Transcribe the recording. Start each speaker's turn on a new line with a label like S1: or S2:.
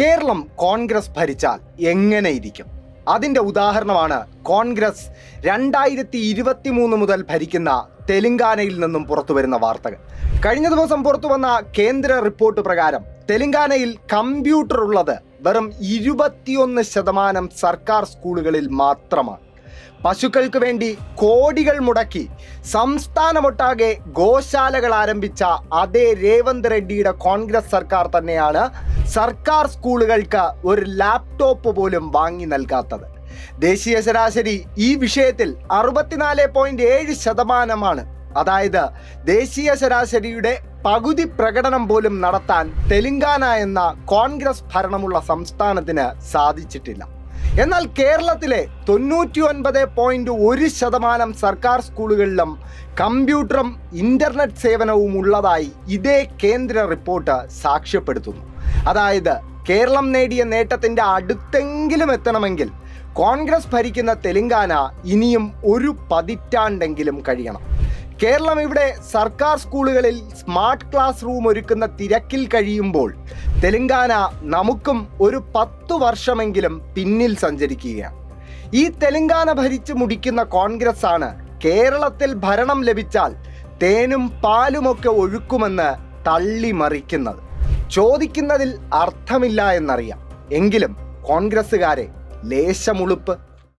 S1: കേരളം കോൺഗ്രസ് ഭരിച്ചാൽ എങ്ങനെയിരിക്കും? അതിൻ്റെ ഉദാഹരണമാണ് കോൺഗ്രസ് 2023 മുതൽ ഭരിക്കുന്ന തെലങ്കാനയിൽ നിന്നും പുറത്തു വരുന്ന വാർത്തകൾ. കഴിഞ്ഞ ദിവസം പുറത്തു വന്ന കേന്ദ്ര റിപ്പോർട്ട് പ്രകാരം തെലങ്കാനയിൽ കമ്പ്യൂട്ടർ ഉള്ളത് വെറും 21% സർക്കാർ സ്കൂളുകളിൽ മാത്രമാണ്. പശുക്കൾക്ക് വേണ്ടി കോടികൾ മുടക്കി സംസ്ഥാനമൊട്ടാകെ ഗോശാലകൾ ആരംഭിച്ച അതേ രേവന്ത് റെഡ്ഡിയുടെ കോൺഗ്രസ് സർക്കാർ തന്നെയാണ് സർക്കാർ സ്കൂളുകൾക്ക് ഒരു ലാപ്ടോപ്പ് പോലും വാങ്ങി നൽകാത്തത്. ദേശീയ ശരാശരി ഈ വിഷയത്തിൽ 64.7%. അതായത് ദേശീയ ശരാശരിയുടെ പകുതി പ്രകടനം പോലും നടത്താൻ തെലങ്കാന എന്ന കോൺഗ്രസ് ഭരണമുള്ള സംസ്ഥാനത്തിന് സാധിച്ചിട്ടില്ല. എന്നാൽ കേരളത്തിലെ 99.1% സർക്കാർ സ്കൂളുകളിലും കമ്പ്യൂട്ടറും ഇൻ്റർനെറ്റ് സേവനവും ഉള്ളതായി ഇതേ കേന്ദ്ര റിപ്പോർട്ട് സാക്ഷ്യപ്പെടുത്തുന്നു. അതായത് കേരളം നേടിയ നേട്ടത്തിൻ്റെ അടുത്തെങ്കിലും എത്തണമെങ്കിൽ കോൺഗ്രസ് ഭരിക്കുന്ന തെലങ്കാന ഇനിയും ഒരു പതിറ്റാണ്ടെങ്കിലും കഴിയണം. കേരളം ഇവിടെ സർക്കാർ സ്കൂളുകളിൽ സ്മാർട്ട് ക്ലാസ് റൂം ഒരുക്കുന്ന തിരക്കിൽ കഴിയുമ്പോൾ തെലങ്കാന നമുക്കും ഒരു 10 വർഷമെങ്കിലും പിന്നിൽ സഞ്ചരിക്കുകയാണ്. ഈ തെലങ്കാന ഭരിച്ച് മുടിക്കുന്ന കോൺഗ്രസ് ആണ് കേരളത്തിൽ ഭരണം ലഭിച്ചാൽ തേനും പാലുമൊക്കെ ഒഴുക്കുമെന്ന് തള്ളിമറിക്കുന്നത്. ചോദിക്കുന്നതിൽ അർത്ഥമില്ല എന്നറിയാം, എങ്കിലും കോൺഗ്രസ്സുകാരെ ലേശമുളുപ്പ്.